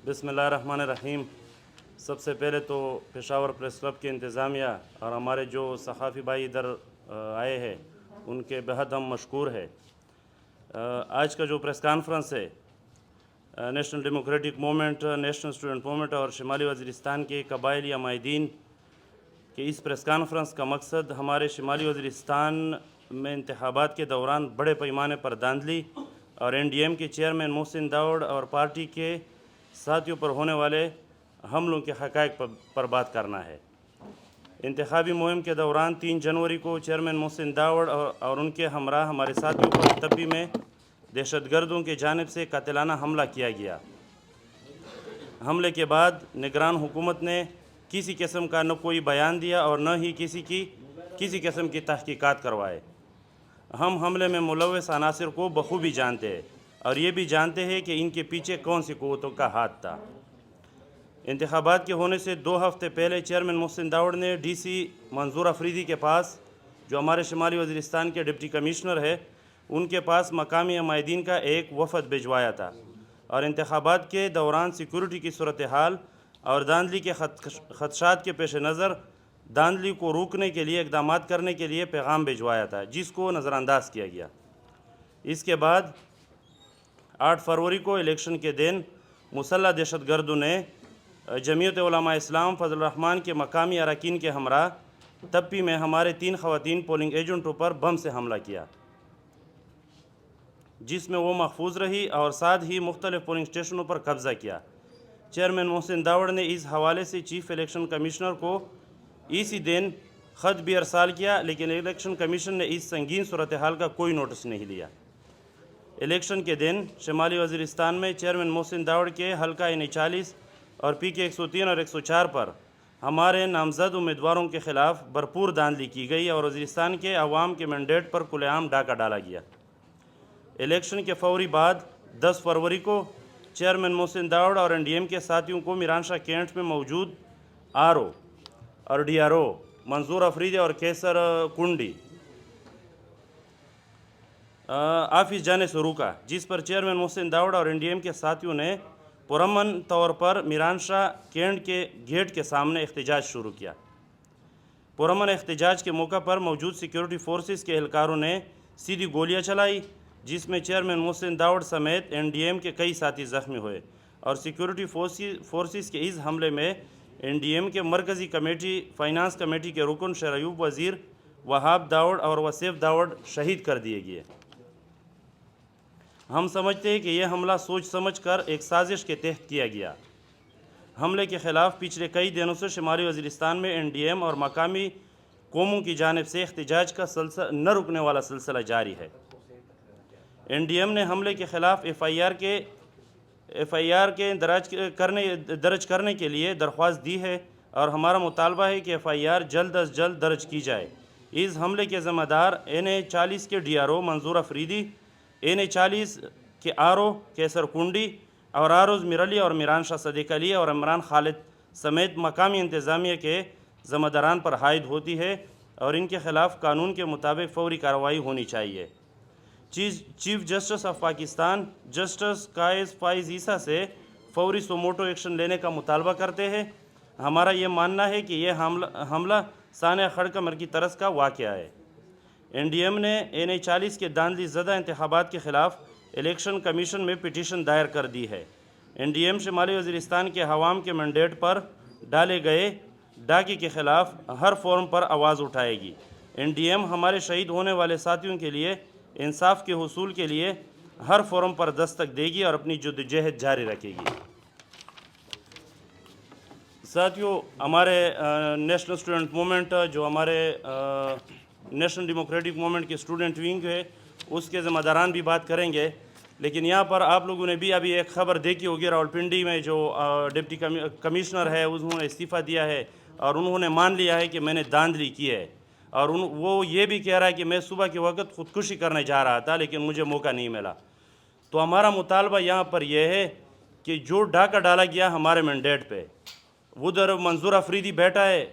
बिस्मिल्लाहिर्रहमानिर्रहीम। सबसे पहले तो पेशावर प्रेस क्लब के इंतज़ामिया और हमारे जो सहाफ़ी भाई इधर आए हैं उनके बेहद हम मशकूर है। आज का जो प्रेस कॉन्फ्रेंस है national democratic movement, national student movement और शुमाली वज़ीरिस्तान के कबायली अमायदीन के इस प्रेस कॉन्फ्रेंस का मकसद हमारे शुमाली वज़ीरिस्तान में इंतखाबात के दौरान बड़े पैमाने पर धांधली और NDM के चेयरमैन मोहसिन दाऊद और पार्टी के साथियों पर होने वाले हमलों के हक़ाइक़ पर बात करना है। इंतखाबी मुहिम के दौरान 3 जनवरी को चेयरमैन मोहसिन दाऊद और उनके हमरा हमारे साथियों पर तब्बी में दहशतगर्दों की जानिब से कातिलाना हमला किया गया। हमले के बाद निगरान हुकूमत ने किसी किस्म का न कोई बयान दिया और न ही किसी किस्म की तहकीकात करवाए। हम हमले में मुलव्वस अनासिर को बखूबी जानते हैं और ये भी जानते हैं कि इनके पीछे कौन सी क़ुव्वतों का हाथ था। इंतखाबात के होने से 2 हफ़्ते पहले चेयरमैन मोहसिन दाऊद ने DC मंजूर अफरीदी के पास, जो हमारे शुमाली वज़ीरिस्तान के डिप्टी कमिश्नर है, उनके पास मकामी अमायदीन का एक वफ़द भिजवाया था और इंतखाबात के दौरान सिक्योरिटी की सूरत हाल और धांधली के खदशात के पेश नज़र धांधली को रोकने के लिए इक़दाम करने के लिए पैगाम भिजवाया था, जिसको नज़रअंदाज किया गया। इसके बाद 8 फरवरी को इलेक्शन के दिन मुसल्लह दहशतगर्दों ने जमीयत उलमा इस्लाम फजल रहमान के मकामी अरकान के हमरा तप्पी में हमारे 3 ख़वातीन पोलिंग एजेंटों पर बम से हमला किया, जिसमें वो महफूज रही और साथ ही मुख्तलिफ पोलिंग स्टेशनों पर कब्ज़ा किया। चेयरमैन मोहसिन दाऊद ने इस हवाले से चीफ इलेक्शन कमिश्नर को इसी दिन ख़त भी अरसाल किया, लेकिन इलेक्शन कमीशन ने इस संगीन सूरत हाल का कोई नोटिस नहीं लिया। इलेक्शन के दिन शुमाली वज़ीरिस्तान में चेयरमैन मोहसिन दाऊद के हल्का N40 और PK 103 और 104 पर हमारे नामज़द उम्मीदवारों के ख़िलाफ़ भरपूर धांधली की गई और वज़ीरिस्तान के अवाम के मैंडेट पर खुलेआम डाका डाला गया। इलेक्शन के फौरी बाद 10 फरवरी को चेयरमैन मोहसिन दाऊद और NDM के साथियों को मीरानशाह कैंट में मौजूद RO और DRO मंजूर अफरीदी और कैसर कुंडी ऑफिस जाने से रोका, जिस पर चेयरमैन मोहसिन दाऊद और NDM के साथियों ने पुरअमन तौर पर मीरानशाह कैंट के गेट के सामने एहतजाज शुरू किया। पुरअमन एहतजाज के मौका पर मौजूद सिक्योरिटी फोर्सेस के एहलकारों ने सीधी गोलियां चलाई, जिसमें चेयरमैन मोहसिन दाऊद समेत NDM के कई साथी ज़ख्मी हुए और सिक्योरिटी फोर्सेस के इस हमले में NDM के मरकज़ी कमेटी फाइनेंस कमेटी के रुकन शरयूब वज़ीर वहाब दाऊद और वसीफ़ दाऊद शहीद कर दिए गए। हम समझते हैं कि यह हमला सोच समझ कर एक साजिश के तहत किया गया। हमले के ख़िलाफ़ पिछले कई दिनों से शुमाली वज़ीरिस्तान में NDM और मकामी कौमों की जानिब से एहतजाज का न रुकने वाला सिलसिला जारी है। NDM ने हमले के ख़िलाफ़ FIR के दर्ज करने के लिए दरख्वास्त दी है और हमारा मुतालबा है कि FIR जल्द अज जल्द दर्ज की जाए। इस हमले के ज़िम्मेदार NA40 के DRO मंजूर अफरीदी, NA40 के RO कैसर कुंडी और ROs मिरली और मीरानशाह सदीक अली और इमरान खालिद समेत मकामी इंतज़ामिया के ज़िम्मेदारान पर हायद होती है और इनके ख़िलाफ़ कानून के मुताबिक फ़ौरी कार्रवाई होनी चाहिए। Chief justice of Pakistan justice Qazi Faez Isa से फौरी सुमोटो एक्शन लेने का मुतालबा करते हैं। हमारा ये मानना है कि यह हमला सानिया खड़कमर की तरस का वाक़या है। NDM ने NA40 के धांधली ज़दा इंतखाबात के ख़िलाफ़ इलेक्शन कमीशन में पिटीशन दायर कर दी है। NDM शुमाली वज़ीरिस्तान के हवाम के मैंडेट पर डाले गए डाके के ख़िलाफ़ हर फोरम पर आवाज़ उठाएगी। NDM हमारे शहीद होने वाले साथियों के लिए इंसाफ के हुसूल के लिए हर फोरम पर दस्तक देगी और अपनी जद्दोजहद जारी रखेगी। साथियों, हमारे नेशनल स्टूडेंट मूवमेंट, जो हमारे नेशनल डेमोक्रेटिक मूवमेंट के स्टूडेंट विंग है, उसके ज़िम्मेदारान भी बात करेंगे, लेकिन यहाँ पर आप लोगों ने भी अभी एक ख़बर देखी होगी, रावलपिंडी में जो डिप्टी कमिश्नर है उन्होंने इस्तीफ़ा दिया है और उन्होंने मान लिया है कि मैंने धांधली की है और वो ये भी कह रहा है कि मैं सुबह के वक्त ख़ुदकुशी करने जा रहा था लेकिन मुझे मौका नहीं मिला। तो हमारा मुतालबा यहाँ पर यह है कि जो डाका डाला गया हमारे मैंडेट पे, उधर मंजूर अफरीदी बैठा है,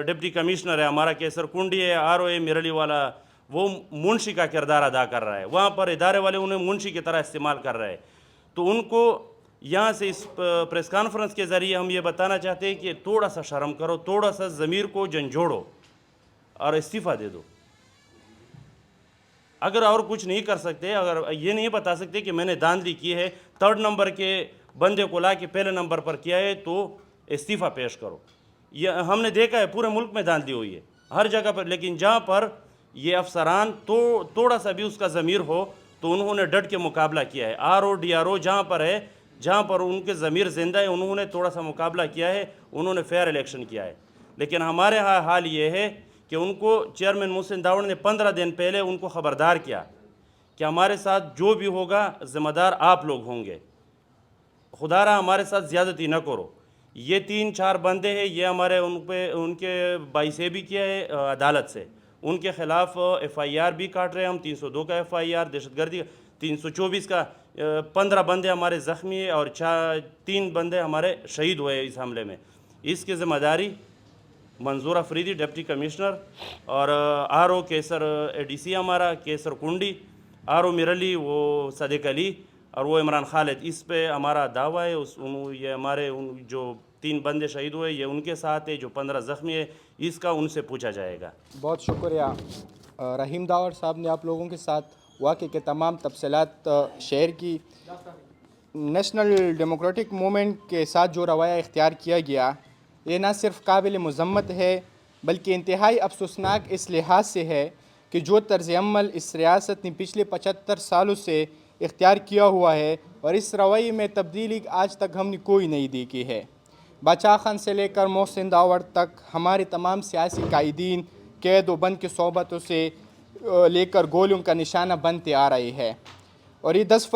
डिप्टी कमिश्नर है हमारा, कैसर कुंडी है, RO मिरली वाला, वो मुंशी का किरदार अदा कर रहा है। वहाँ पर इदारे वाले उन्हें मुंशी की तरह इस्तेमाल कर रहे हैं। तो उनको یہاں سے اس پریس کانفرنس کے ذریعے ہم یہ بتانا چاہتے ہیں کہ تھوڑا سا شرم کرو, تھوڑا سا ضمیر کو جھنجھوڑو اور استعفیٰ دے دو. اگر اور کچھ نہیں کر سکتے, اگر یہ نہیں بتا سکتے کہ میں نے دھاندلی کی ہے, 3rd نمبر کے بندے کو لا کے پہلے نمبر پر کیا ہے تو استعفیٰ پیش کرو. یہ ہم نے دیکھا ہے پورے ملک میں دھاندلی ہوئی ہے ہر جگہ پر, لیکن جہاں پر یہ افسران تو تھوڑا سا بھی اس کا ضمیر ہو تو انہوں نے ڈٹ کے مقابلہ کیا ہے. RO DRO جہاں پر ہے, جہاں پر ان کے ضمیر زندہ ہے, انہوں نے تھوڑا سا مقابلہ کیا ہے, انہوں نے فیئر الیکشن کیا ہے. لیکن ہمارے ہاں حال یہ ہے کہ ان کو چیئرمین محسن داوڑ نے 15 دن پہلے ان کو خبردار کیا کہ ہمارے ساتھ جو بھی ہوگا ذمہ دار آپ لوگ ہوں گے, خدا رہا ہمارے ساتھ زیادتی نہ کرو. یہ 3-4 بندے ہیں, یہ ہمارے ان کے بائی سے بھی کیا ہے عدالت سے, ان کے خلاف FIR بھی کاٹ رہے ہیں ہم, 302 کا FIR, دہشت گردی 324 کا, 15 بندے ہمارے زخمی ہیں اور 3 بندے ہمارے شہید ہوئے اس حملے میں. اس کی ذمہ داری منظور افریدی ڈپٹی کمشنر اور RO کیسر ADC ہمارا کیسر کنڈی, RO مرلی وہ صدیق علی اور وہ عمران خالد, اس پہ ہمارا دعویٰ ہے. یہ ہمارے جو 3 بندے شہید ہوئے یہ ان کے ساتھ ہے, جو 15 زخمی ہے اس کا ان سے پوچھا جائے گا. بہت شکریہ رحیم داور صاحب نے آپ لوگوں کے ساتھ واقعے کے تمام تفصیلات شیئر کی. نیشنل ڈیموکریٹک موومنٹ کے ساتھ جو رویہ اختیار کیا گیا یہ نہ صرف قابل مذمت ہے بلکہ انتہائی افسوسناک اس لحاظ سے ہے کہ جو طرز عمل اس ریاست نے پچھلے 75 سالوں سے اختیار کیا ہوا ہے اور اس رویے میں تبدیلی آج تک ہم نے کوئی نہیں دیکھی ہے. بادشاہ خان سے لے کر محسن داوڑ تک ہمارے تمام سیاسی قائدین قید و بند کی صحبتوں سے لے کر گولیوں کا نشانہ بنتے آ رہے ہیں, اور یہ 10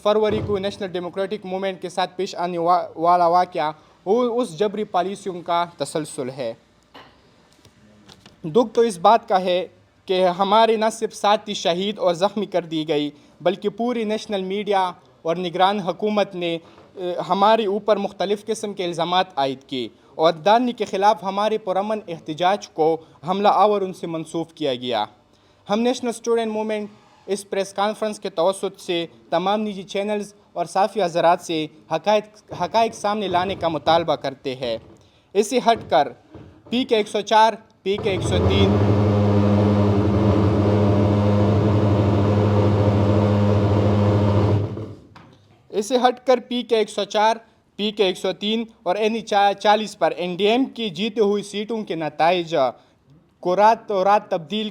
فروری کو نیشنل ڈیموکریٹک موومنٹ کے ساتھ پیش آنے والا واقعہ وہ اس جبری پالیسیوں کا تسلسل ہے. دکھ تو اس بات کا ہے کہ ہمارے نہ صرف ساتھی شہید اور زخمی کر دی گئی بلکہ پوری نیشنل میڈیا اور نگران حکومت نے ہمارے اوپر مختلف قسم کے الزامات عائد کیے اور دھاندلی کے خلاف ہمارے پرامن احتجاج کو حملہ آور ان سے منسوخ کیا گیا. ہم نیشنل اسٹوڈنٹ موومنٹ اس پریس کانفرنس کے توسط سے تمام نجی چینلز اور صحافی حضرات سے حقائق سامنے لانے کا مطالبہ کرتے ہیں. اسے ہٹ کر PK 104, PK 103 اسے ہٹ کر PK 104, PK 103 اور NE 40 پر NDM کی جیتے ہوئی سیٹوں کے نتائج کو رات تبدیل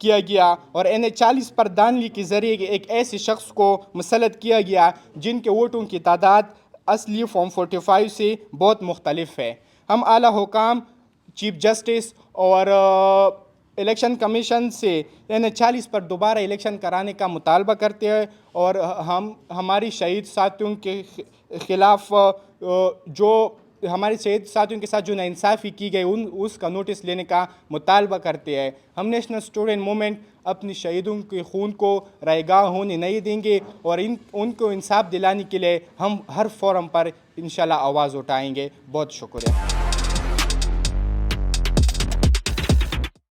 کیا گیا اور NH 40 پر دھاندلی کے ذریعے ایک ایسے شخص کو مسلط کیا گیا جن کے ووٹوں کی تعداد اصلی فارم 45 سے بہت مختلف ہے. ہم اعلیٰ حکام, چیف جسٹس اور الیکشن کمیشن سے NH 40 پر دوبارہ الیکشن کرانے کا مطالبہ کرتے ہیں اور ہم ہماری شہید ساتھیوں کے خلاف ہمارے شہید ساتھیوں کے ساتھ جو ناانصافی کی گئی اس کا نوٹس لینے کا مطالبہ کرتے ہیں. ہم نیشنل اسٹوڈنٹ موومنٹ اپنی شہیدوں کے خون کو رائے گاہ ہونے نہیں دیں گے اور ان کو انصاف دلانے کے لیے ہم ہر فورم پر انشاءاللہ آواز اٹھائیں گے. بہت شکریہ.